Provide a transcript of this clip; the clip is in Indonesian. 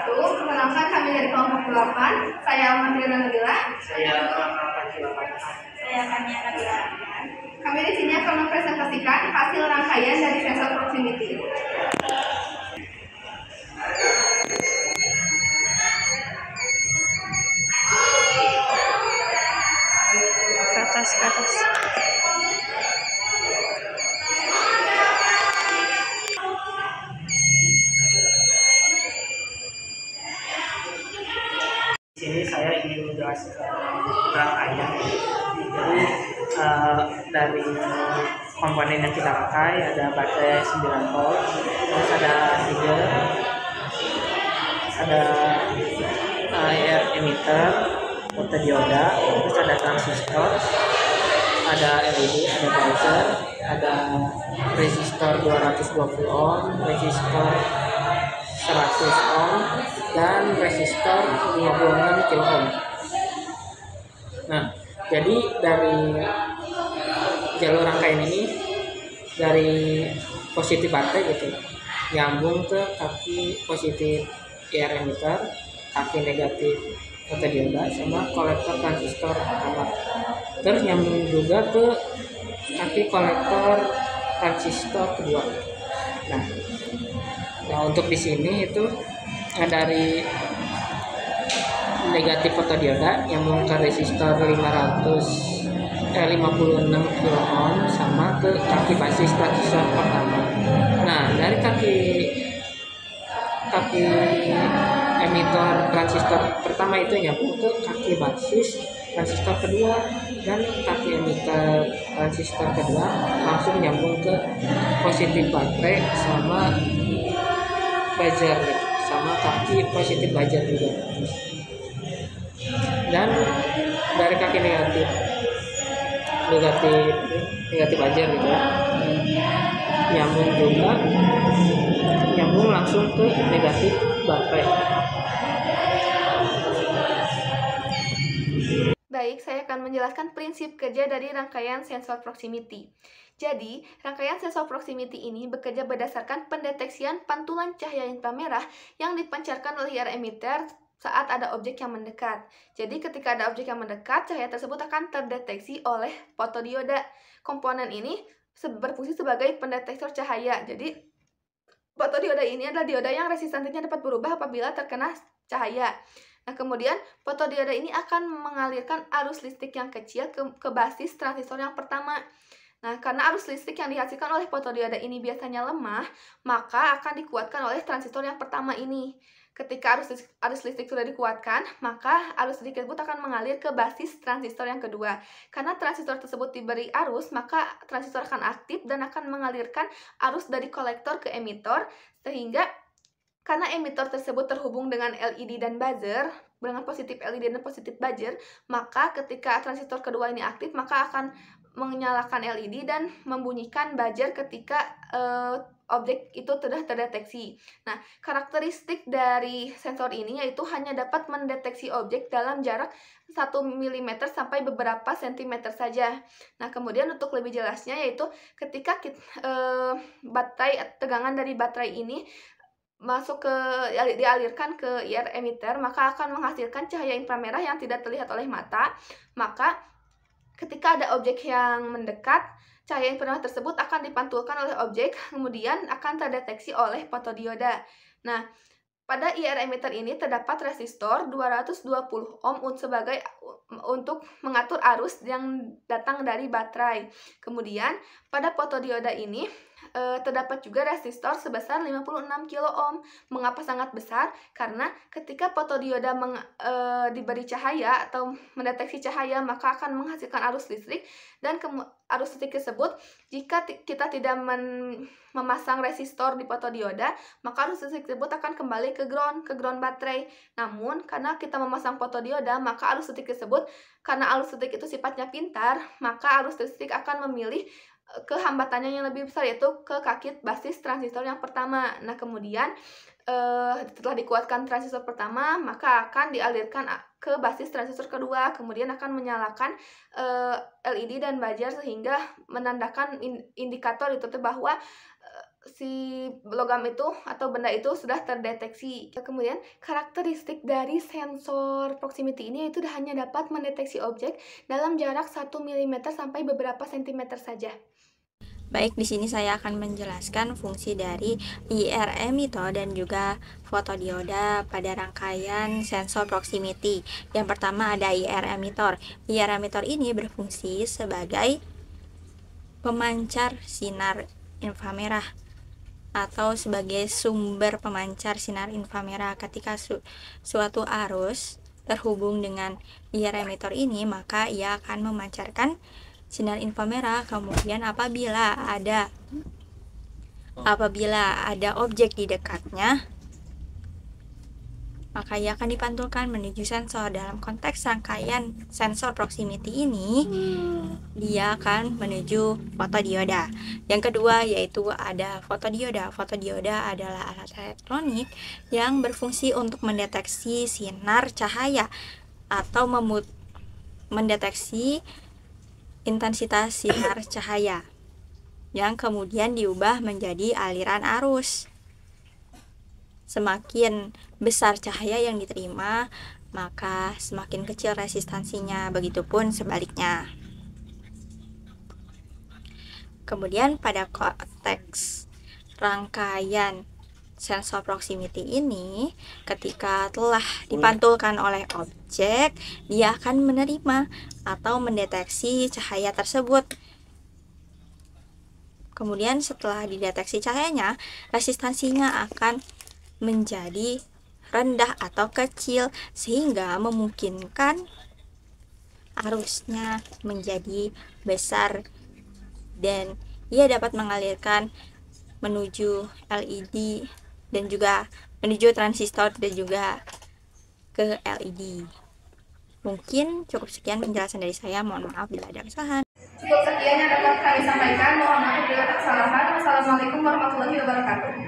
wabarakatuh. Perkenalkan kami dari kelompok 8. Saya Almatrina Nabila. Saya Kania Nabila. Kami di sini akan mempresentasikan hasil rangkaian dari sensor proximity. Ke atas. Di sini saya ingin menjelaskan rangkaian. Jadi dari komponen yang kita pakai ada baterai 9 volt, terus ada trigger, ada IR emitter, fotodioda, terus ada transistor, ada LED, ada buzzer, ada resistor 220 ohm, resistor 100 ohm, dan resistor 56 kilo ohm. Nah, jadi dari jalur rangkaian ini dari positif baterai gitu nyambung ke kaki positif IR emitter, kaki negatif fotodioda, sama kolektor transistor utama. Terus nyambung juga ke kaki kolektor transistor kedua. Nah untuk di sini itu dari negatif fotodioda yang ke resistor 56 kilo ohm sama ke kaki basis transistor pertama. Nah dari kaki emitor transistor pertama itu nyambung ke kaki basis transistor kedua, dan kaki emitor transistor kedua langsung nyambung ke positif baterai sama buzzer, sama kaki positif buzzer juga. Dan dari kaki negatif buzzer gitu ya, nyambung langsung ke negatif baterai. Baik, saya akan menjelaskan prinsip kerja dari rangkaian sensor proximity. Jadi, rangkaian sensor proximity ini bekerja berdasarkan pendeteksian pantulan cahaya inframerah yang dipancarkan oleh IR emitter saat ada objek yang mendekat. Jadi, ketika ada objek yang mendekat, cahaya tersebut akan terdeteksi oleh fotodioda. Komponen ini berfungsi sebagai pendetektor cahaya. Jadi, fotodioda ini adalah dioda yang resistansinya dapat berubah apabila terkena cahaya. Nah, kemudian fotodioda ini akan mengalirkan arus listrik yang kecil ke basis transistor yang pertama. Nah, karena arus listrik yang dihasilkan oleh fotodioda ini biasanya lemah, maka akan dikuatkan oleh transistor yang pertama ini. Ketika arus listrik sudah dikuatkan, maka arus listrik tersebut akan mengalir ke basis transistor yang kedua. Karena transistor tersebut diberi arus, maka transistor akan aktif dan akan mengalirkan arus dari kolektor ke emitor, sehingga karena emitor tersebut terhubung dengan LED dan buzzer, dengan positif LED dan positif buzzer, maka ketika transistor kedua ini aktif, maka akan menyalakan LED dan membunyikan buzzer ketika objek itu sudah terdeteksi. Nah, karakteristik dari sensor ini yaitu hanya dapat mendeteksi objek dalam jarak 1 mm sampai beberapa cm saja. Nah, kemudian untuk lebih jelasnya yaitu ketika tegangan dari baterai ini dialirkan ke IR emitter, maka akan menghasilkan cahaya inframerah yang tidak terlihat oleh mata. Maka ketika ada objek yang mendekat, cahaya inframerah tersebut akan dipantulkan oleh objek, kemudian akan terdeteksi oleh fotodioda. Nah, pada IR emitter ini terdapat resistor 220 ohm untuk mengatur arus yang datang dari baterai. Kemudian pada fotodioda ini terdapat juga resistor sebesar 56 kilo ohm. Mengapa sangat besar? Karena ketika fotodioda diberi cahaya atau mendeteksi cahaya, maka akan menghasilkan arus listrik, dan arus listrik tersebut jika kita tidak memasang resistor di fotodioda, maka arus listrik tersebut akan kembali ke ground baterai. Namun karena kita memasang fotodioda, maka arus listrik tersebut, karena arus listrik itu sifatnya pintar, maka arus listrik akan memilih ke hambatannya yang lebih besar, yaitu ke kaki basis transistor yang pertama. Nah, kemudian setelah dikuatkan transistor pertama, maka akan dialirkan ke basis transistor kedua, kemudian akan menyalakan LED dan buzzer sehingga menandakan indikator itu bahwa si logam itu atau benda itu sudah terdeteksi. Kemudian karakteristik dari sensor proximity ini itu hanya dapat mendeteksi objek dalam jarak 1 mm sampai beberapa sentimeter saja. Baik, di sini saya akan menjelaskan fungsi dari IR emitter dan juga fotodioda pada rangkaian sensor proximity. Yang pertama ada IR emitter. IR emitter ini berfungsi sebagai pemancar sinar inframerah atau sebagai sumber pemancar sinar inframerah. Ketika suatu arus terhubung dengan IR emitter ini, maka ia akan memancarkan sinar inframerah. Kemudian apabila ada objek di dekatnya, maka ia akan dipantulkan menuju sensor. Dalam konteks rangkaian sensor proximity ini, dia akan menuju fotodioda. Yang kedua yaitu ada fotodioda. Fotodioda adalah alat elektronik yang berfungsi untuk mendeteksi sinar cahaya atau mendeteksi intensitas sinar cahaya yang kemudian diubah menjadi aliran arus. Semakin besar cahaya yang diterima, maka semakin kecil resistansinya, begitupun sebaliknya. Kemudian pada konteks rangkaian sensor proximity ini, ketika telah dipantulkan oleh objek, dia akan menerima atau mendeteksi cahaya tersebut. Kemudian setelah dideteksi cahayanya, resistansinya akan menjadi rendah atau kecil sehingga memungkinkan arusnya menjadi besar dan ia dapat mengalirkan menuju LED dan juga menuju transistor dan juga ke LED. Mungkin cukup sekian penjelasan dari saya. Mohon maaf bila ada kesalahan. Cukup sekian yang dapat kami sampaikan. Mohon maaf bila ada kesalahan. Wassalamualaikum warahmatullahi wabarakatuh.